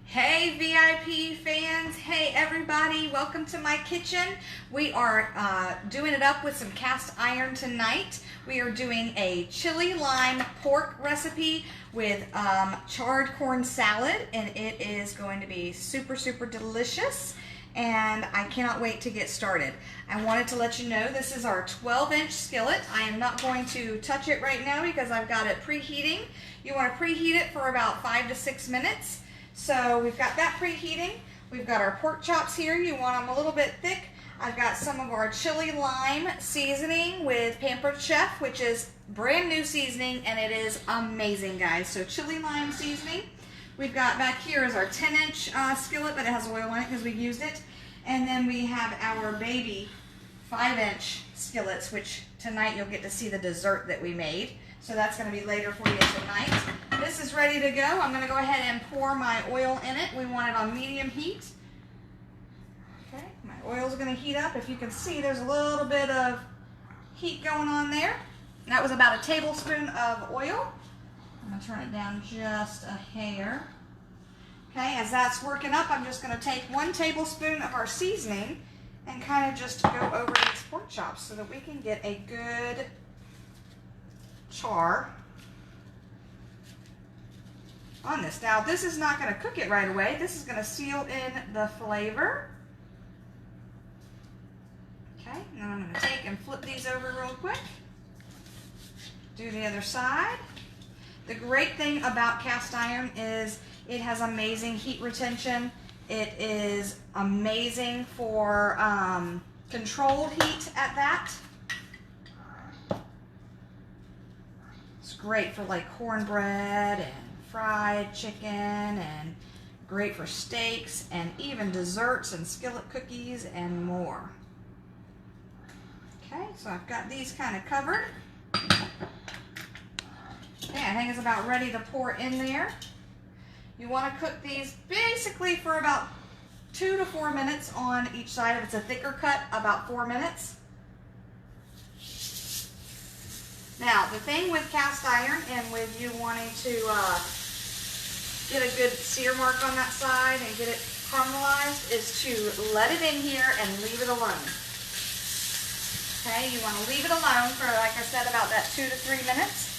Hey VIP fans, hey everybody, welcome to my kitchen. We are doing it up with some cast iron tonight. We are doing a chili lime pork recipe with charred corn salad, and it is going to be super delicious, and I cannot wait to get started. I wanted to let you know this is our 12-inch skillet. I am not going to touch it right now because I've got it preheating. You want to preheat it for about 5 to 6 minutes. So we've got that preheating. We've got our pork chops here. You want them a little bit thick. I've got some of our chili lime seasoning with Pampered Chef, which is brand new seasoning, and it is amazing, guys. So chili lime seasoning. We've got back here is our 10-inch skillet, but it has oil in it because we used it. And then we have our baby 5-inch skillets, which tonight you'll get to see the dessert that we made. So that's going to be later for you tonight. This is ready to go. I'm going to go ahead and pour my oil in it. We want it on medium heat. Okay, my oil is going to heat up. If you can see, there's a little bit of heat going on there. That was about a tablespoon of oil. I'm going to turn it down just a hair. Okay, as that's working up, I'm just going to take 1 tablespoon of our seasoning and kind of just go over these pork chops so that we can get a good char on this. Now, this is not going to cook it right away. This is going to seal in the flavor. Okay, now I'm going to take and flip these over real quick. Do the other side. The great thing about cast iron is it has amazing heat retention. It is amazing for controlled heat at that. It's great for like cornbread and fried chicken, and great for steaks and even desserts and skillet cookies and more. Okay, so I've got these kind of covered. Okay, I think it's about ready to pour in there. You want to cook these basically for about 2 to 4 minutes on each side. If it's a thicker cut, about 4 minutes. Now, the thing with cast iron and with you wanting to get a good sear mark on that side and get it caramelized is to let it in here and leave it alone. Okay, you want to leave it alone for, like I said, about that 2 to 3 minutes.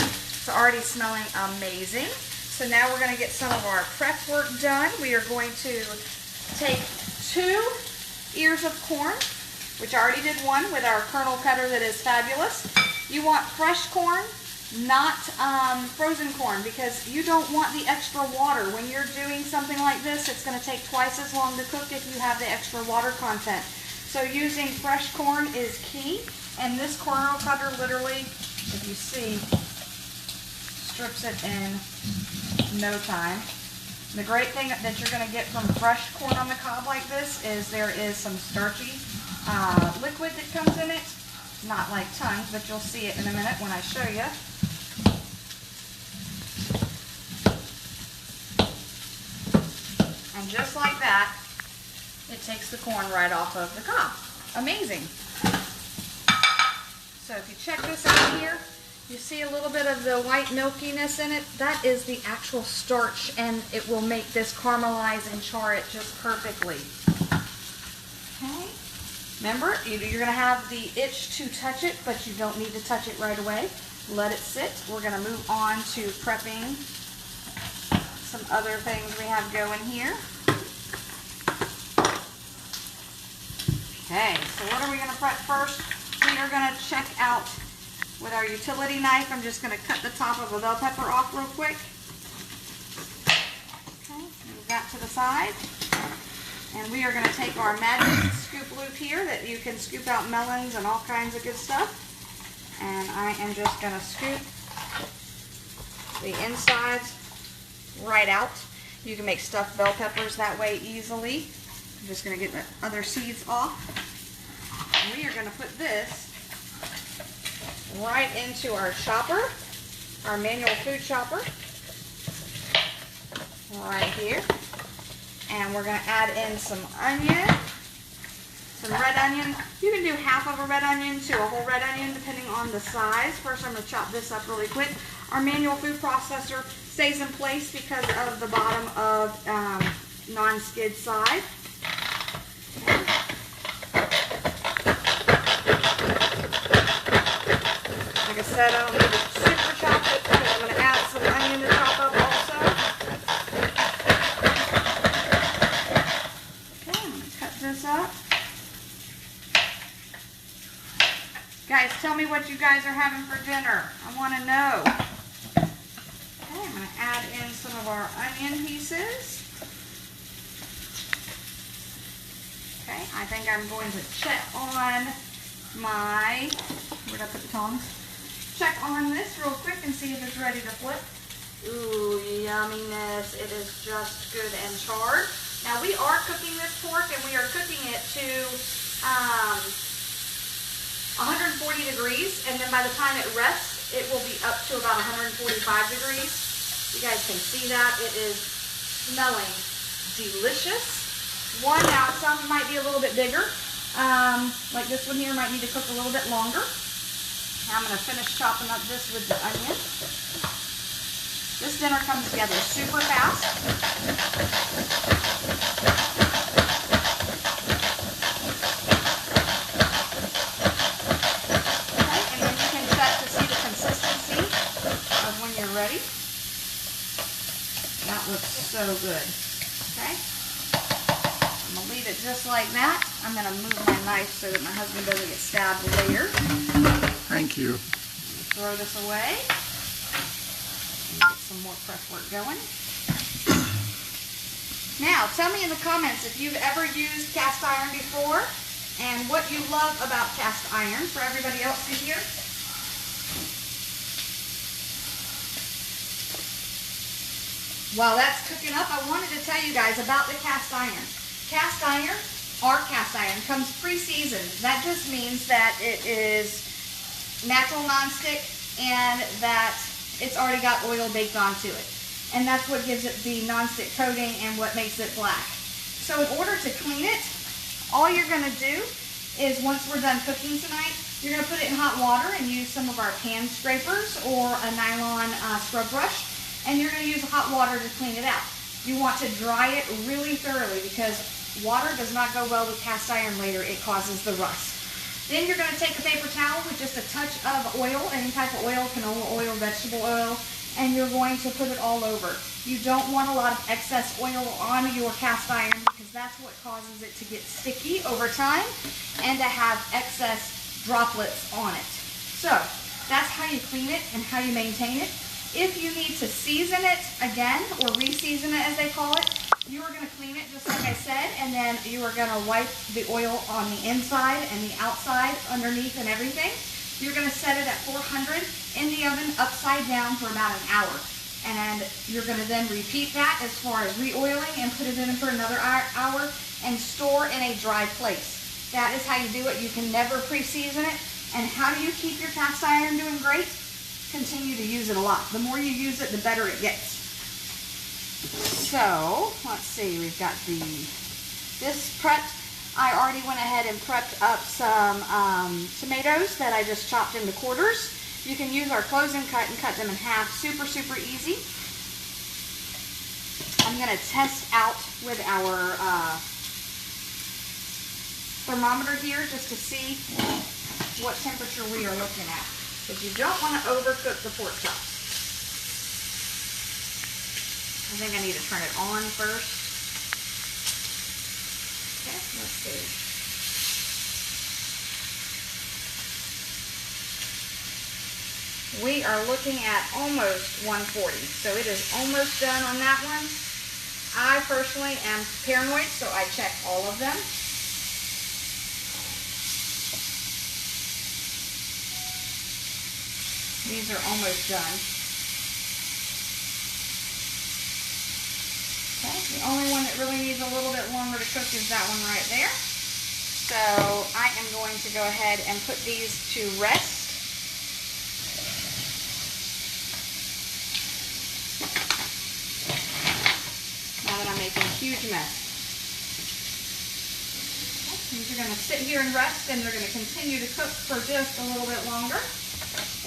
It's already smelling amazing. So now we're going to get some of our prep work done. We are going to take 2 ears of corn, which I already did one with our kernel cutter that is fabulous. You want fresh corn, not frozen corn, because you don't want the extra water. When you're doing something like this, it's going to take twice as long to cook if you have the extra water content. So using fresh corn is key, and this kernel cutter literally, if you see, strips it in no time. The great thing that you're going to get from fresh corn on the cob like this is there is some starchy liquid that comes in it. Not like tons, but you'll see it in a minute when I show you. And just like that, it takes the corn right off of the cob. Amazing. So if you check this out here, you see a little bit of the white milkiness in it. That is the actual starch, and it will make this caramelize and char it just perfectly. Okay. Remember, you're going to have the itch to touch it, but you don't need to touch it right away. Let it sit. We're going to move on to prepping some other things we have going here. Okay, so what are we going to prep first? We are going to check out with our utility knife. I'm just going to cut the top of a bell pepper off real quick. Okay, move that to the side. And we are going to take our magic scoop loop here that you can scoop out melons and all kinds of good stuff. And I am just going to scoop the insides right out. You can make stuffed bell peppers that way easily. I'm just going to get the other seeds off. And we are going to put this right into our chopper, our manual food chopper, right here. And we're going to add in some onion, some red onion. You can do half of a red onion to a whole red onion depending on the size. First I'm going to chop this up really quick. Our manual food processor stays in place because of the bottom of non-skid side. Okay. Like I said, I don't need it super chopped up because I'm going to add some onion to chop up also. Okay, I'm going to cut this up. Guys, tell me what you guys are having for dinner. I want to know. Okay, I'm going to add in some of our onion pieces. Okay, I think I'm going to check on my, where'd I put the tongs? Check on this real quick and see if it's ready to flip. Ooh, yumminess. It is just good and charred. Now we are cooking this pork and we are cooking it to 140 degrees, and then by the time it rests, it will be up to about 145 degrees. You guys can see that. It is smelling delicious. Now some might be a little bit bigger. Like this one here might need to cook a little bit longer. Now I'm going to finish chopping up this with the onion. This dinner comes together super fast. Ready? That looks so good. Okay. I'm going to leave it just like that. I'm going to move my knife so that my husband doesn't get stabbed later. Thank you. Throw this away. Get some more prep work going. Now, tell me in the comments if you've ever used cast iron before and what you love about cast iron for everybody else to hear. While that's cooking up, I wanted to tell you guys about the cast iron. Cast iron, our cast iron, comes pre-seasoned. That just means that it is natural nonstick and that it's already got oil baked onto it. And that's what gives it the nonstick coating and what makes it black. So in order to clean it, all you're going to do is once we're done cooking tonight, you're going to put it in hot water and use some of our pan scrapers or a nylon scrub brush. And you're going to use hot water to clean it out. You want to dry it really thoroughly because water does not go well with cast iron later. It causes the rust. Then you're going to take a paper towel with just a touch of oil, any type of oil, canola oil, vegetable oil, and you're going to put it all over. You don't want a lot of excess oil on your cast iron because that's what causes it to get sticky over time and to have excess droplets on it. So that's how you clean it and how you maintain it. If you need to season it again, or re-season it as they call it, you are going to clean it just like I said, and then you are going to wipe the oil on the inside and the outside, underneath and everything. You're going to set it at 400 in the oven upside down for about an hour. And you're going to then repeat that as far as re-oiling and put it in for another hour and store in a dry place. That is how you do it. You can never pre-season it. And how do you keep your cast iron doing great? Continue to use it a lot. The more you use it, the better it gets. So, let's see, we've got this prepped. I already went ahead and prepped up some tomatoes that I just chopped into quarters. You can use our close and cut them in half. Super, super easy. I'm going to test out with our thermometer here just to see what temperature we are looking at. Because you don't want to overcook the pork chops. I think I need to turn it on first. Okay, let's see. We are looking at almost 140. So it is almost done on that one. I personally am paranoid, so I check all of them. These are almost done. Okay, the only one that really needs a little bit longer to cook is that one right there. So I am going to go ahead and put these to rest. Now that I'm making a huge mess. Okay, these are going to sit here and rest, and they're going to continue to cook for just a little bit longer.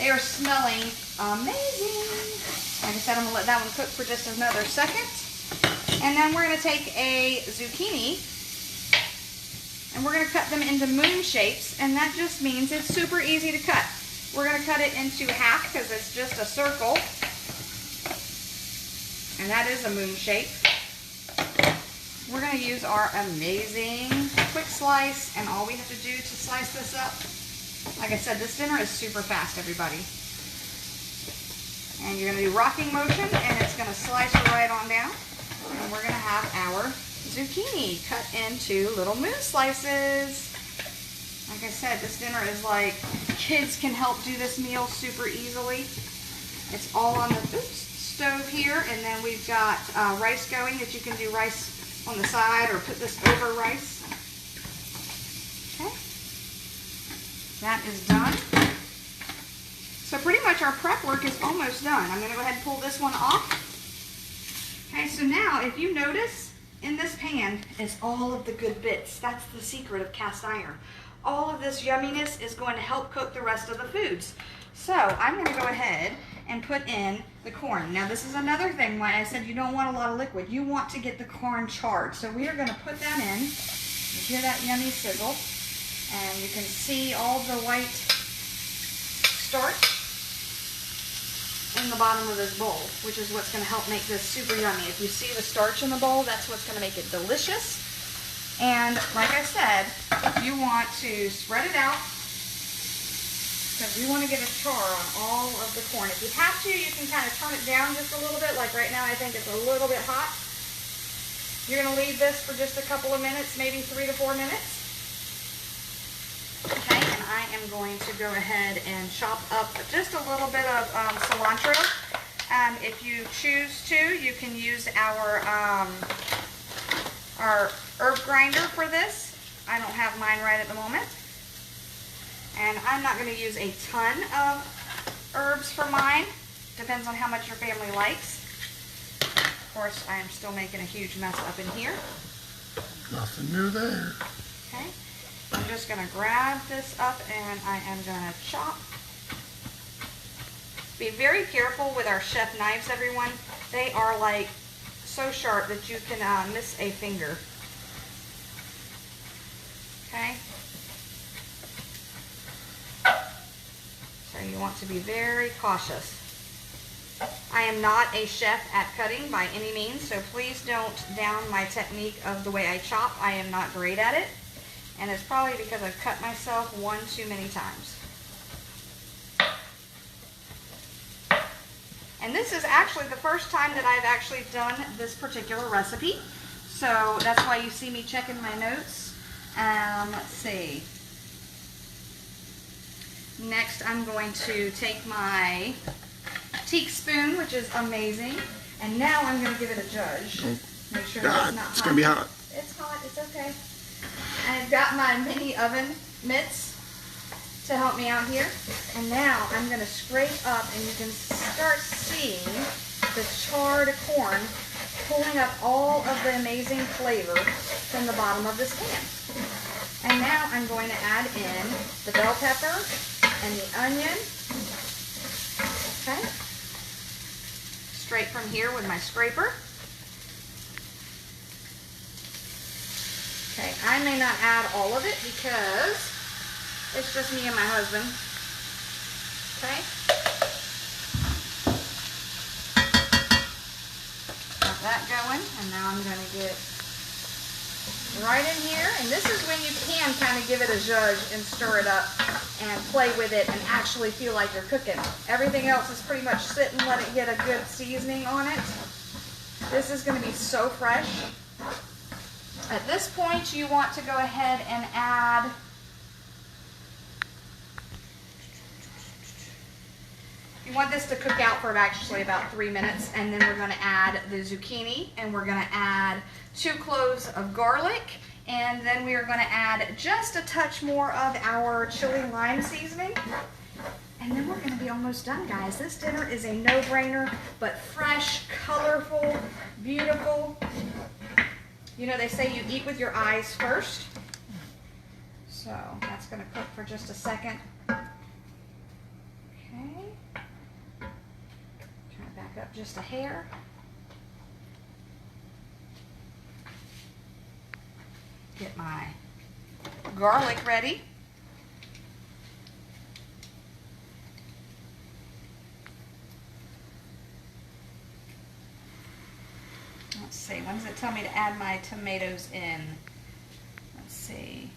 They are smelling amazing. Like I said, I'm gonna let that one cook for just another second. And then we're gonna take a zucchini and we're gonna cut them into moon shapes, and that just means it's super easy to cut. We're gonna cut it into half because it's just a circle. And that is a moon shape. We're gonna use our amazing quick slice, and all we have to do to slice this up, like I said, this dinner is super fast, everybody. And you're gonna do rocking motion, and it's gonna slice right on down. And we're gonna have our zucchini cut into little moon slices. Like I said, this dinner is like, kids can help do this meal super easily. It's all on the stove here, and then we've got rice going that you can do rice on the side or put this over rice. Okay, that is done. So pretty much our prep work is almost done. I'm going to go ahead and pull this one off. Okay, so now if you notice, in this pan is all of the good bits. That's the secret of cast iron. All of this yumminess is going to help cook the rest of the foods. So I'm going to go ahead and put in the corn. Now this is another thing why I said you don't want a lot of liquid. You want to get the corn charred. So we are going to put that in. You hear that yummy sizzle. And you can see all the white starch in the bottom of this bowl, which is what's going to help make this super yummy. If you see the starch in the bowl, that's what's going to make it delicious. And like I said, you want to spread it out because you want to get a char on all of the corn. If you have to, you can kind of turn it down just a little bit. Like right now, I think it's a little bit hot. You're going to leave this for just a couple of minutes, maybe 3 to 4 minutes. Okay, and I am going to go ahead and chop up just a little bit of cilantro. If you choose to, you can use our herb grinder for this. I don't have mine right at the moment. And I'm not going to use a ton of herbs for mine. Depends on how much your family likes. Of course, I am still making a huge mess up in here. Nothing new there. Okay. I'm just going to grab this up and I am going to chop. Be very careful with our chef knives, everyone. They are like so sharp that you can miss a finger. Okay? So you want to be very cautious. I am not a chef at cutting by any means, so please don't down my technique of the way I chop. I am not great at it. And it's probably because I've cut myself one too many times. And this is actually the first time that I've actually done this particular recipe. So that's why you see me checking my notes. Let's see. Next, I'm going to take my teak spoon, which is amazing. And now I'm going to give it a judge. Make sure that it's not hot. It's going to be hot. It's hot. It's okay. I've got my mini oven mitts to help me out here. And now I'm going to scrape up, and you can start seeing the charred corn pulling up all of the amazing flavor from the bottom of this pan. And now I'm going to add in the bell pepper and the onion. Okay. Straight from here with my scraper. Okay, I may not add all of it because it's just me and my husband. Okay. Got that going, and now I'm going to get right in here. And this is when you can kind of give it a zhuzh and stir it up and play with it and actually feel like you're cooking. Everything else is pretty much sit and let it get a good seasoning on it. This is going to be so fresh. At this point, you want to go ahead and add you want this to cook out for actually about 3 minutes, and then we're going to add the zucchini, and we're going to add 2 cloves of garlic, and then we are going to add just a touch more of our chili lime seasoning. And then we're going to be almost done, guys. This dinner is a no-brainer, but fresh, colorful, beautiful. You know, they say you eat with your eyes first. So that's going to cook for just a second. Okay. up just a hair. Get my garlic ready. Let's see, when does it tell me to add my tomatoes in? Let's see.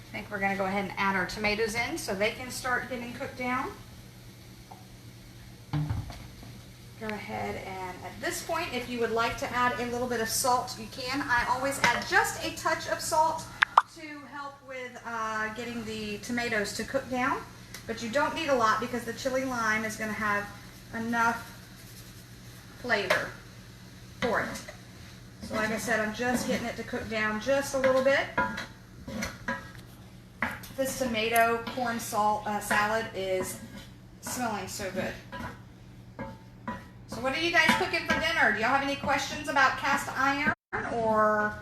I think we're going to go ahead and add our tomatoes in so they can start getting cooked down. Go ahead and at this point, if you would like to add a little bit of salt, you can. I always add just a touch of salt to help with getting the tomatoes to cook down. But you don't need a lot because the chili lime is going to have enough flavor for it. So like I said, I'm just getting it to cook down just a little bit. This tomato corn salad is smelling so good. So what are you guys cooking for dinner? Do y'all have any questions about cast iron or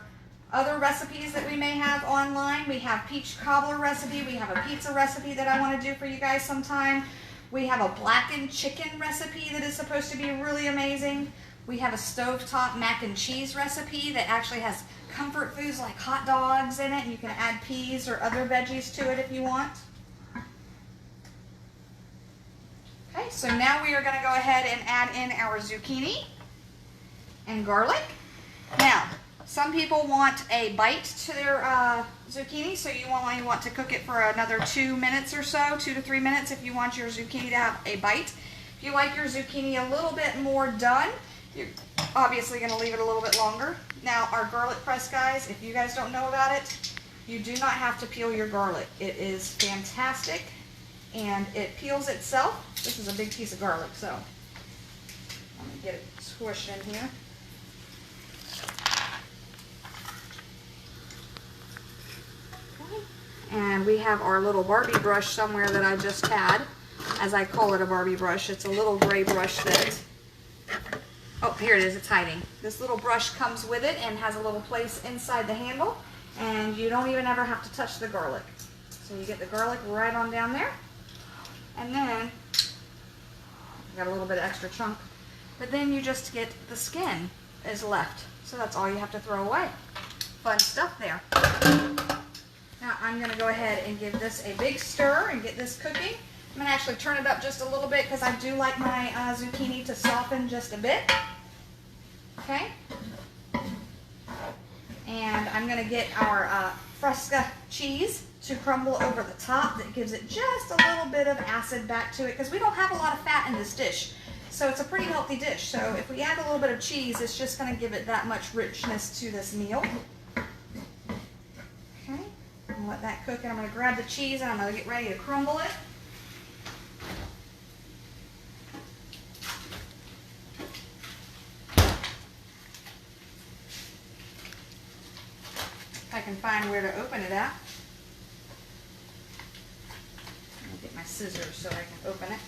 other recipes that we may have online? We have peach cobbler recipe. We have a pizza recipe that I want to do for you guys sometime. We have a blackened chicken recipe that is supposed to be really amazing. We have a stovetop mac and cheese recipe that actually has comfort foods like hot dogs in it. You can add peas or other veggies to it if you want. Okay, so now we are going to go ahead and add in our zucchini and garlic. Now, some people want a bite to their zucchini, so you only want to cook it for another 2 minutes or so, 2 to 3 minutes if you want your zucchini to have a bite. If you like your zucchini a little bit more done, you're obviously going to leave it a little bit longer. Now, our garlic press, guys, if you guys don't know about it, you do not have to peel your garlic. It is fantastic, and it peels itself. This is a big piece of garlic, so let me get it squished in here. And we have our little Barbie brush somewhere that I just had, as I call it a Barbie brush. It's a little gray brush that, oh, here it is, it's hiding. This little brush comes with it and has a little place inside the handle, and you don't even ever have to touch the garlic. So you get the garlic right on down there, and then, got a little bit of extra chunk, but then you just get the skin is left. So that's all you have to throw away. Fun stuff there. Now I'm going to go ahead and give this a big stir and get this cooking. I'm going to actually turn it up just a little bit because I do like my zucchini to soften just a bit. Okay. And I'm going to get our Fresca cheese to crumble over the top. That gives it just a little bit of acid back to it because we don't have a lot of fat in this dish. So it's a pretty healthy dish. So if we add a little bit of cheese, it's just going to give it that much richness to this meal. Okay. I'm let that cook, and I'm going to grab the cheese and I'm going to get ready to crumble it. If I can find where to open it at. Let me get my scissors so I can open it.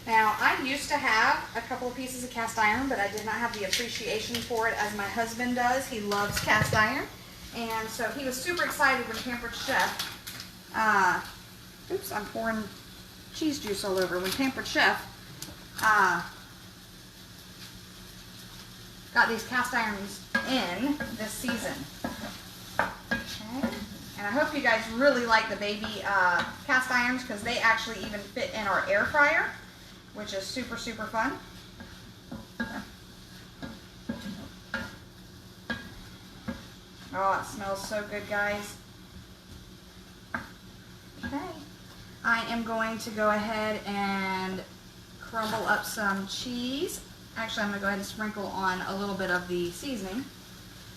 Now, I used to have a couple of pieces of cast iron, but I did not have the appreciation for it as my husband does. He loves cast iron. And so he was super excited when Pampered Chef, oops, I'm pouring cheese juice all over. When Pampered Chef got these cast irons in this season. Okay. And I hope you guys really like the baby cast irons because they actually even fit in our air fryer, which is super, super fun. Oh, it smells so good, guys. Okay. I am going to go ahead and crumble up some cheese. Actually, I'm going to go ahead and sprinkle on a little bit of the seasoning.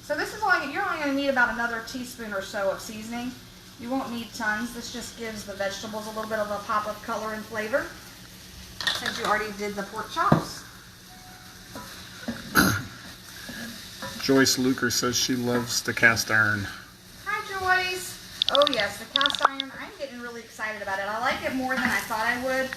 So this is all, you're only going to need about another teaspoon or so of seasoning. You won't need tons. This just gives the vegetables a little bit of a pop of color and flavor, since you already did the pork chops. Joyce Luker says she loves the cast iron. Hi, Joyce. Oh, yes, the cast iron. I'm getting really excited about it. I like it more than I thought I would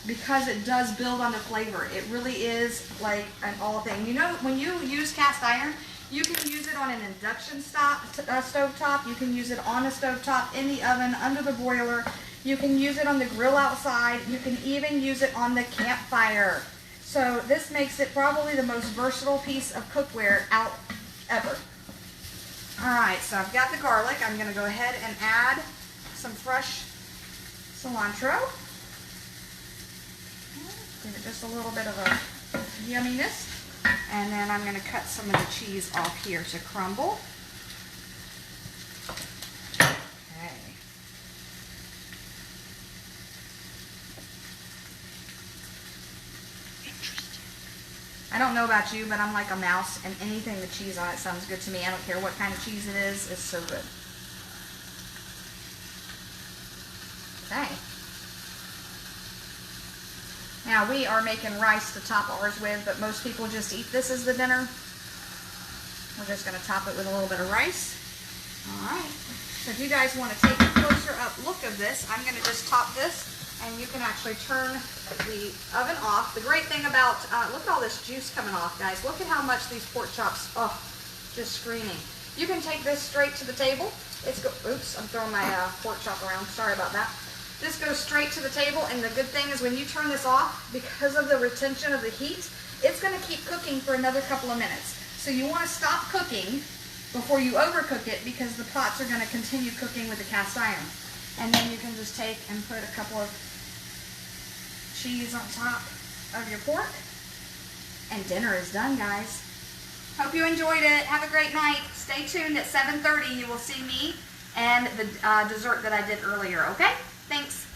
because it does build on the flavor. It really is like an all thing. You know, when you use cast iron, you can use it on an induction stove top. You can use it on a stove top, in the oven, under the broiler. You can use it on the grill outside. You can even use it on the campfire. So this makes it probably the most versatile piece of cookware out ever. All right, so I've got the garlic. I'm gonna go ahead and add some fresh cilantro. Give it just a little bit of a yumminess. And then I'm gonna cut some of the cheese off here to crumble. Okay. I don't know about you, but I'm like a mouse, and anything with cheese on it sounds good to me. I don't care what kind of cheese it is, it's so good. Okay. Now we are making rice to top ours with, but most people just eat this as the dinner. We're just going to top it with a little bit of rice. All right. So if you guys want to take a closer up look of this, I'm going to just top this, and you can actually turn the oven off. The great thing about, look at all this juice coming off, guys. Look at how much these pork chops, oh, just screaming. You can take this straight to the table. Oops, I'm throwing my pork chop around. Sorry about that. This goes straight to the table, and the good thing is when you turn this off, because of the retention of the heat, it's going to keep cooking for another couple of minutes. So you want to stop cooking before you overcook it, because the pots are going to continue cooking with the cast iron. And then you can just take and put a couple of cheese on top of your pork, and dinner is done, guys. Hope you enjoyed it. Have a great night. Stay tuned. At 7:30 you will see me and the dessert that I did earlier, okay? Thanks.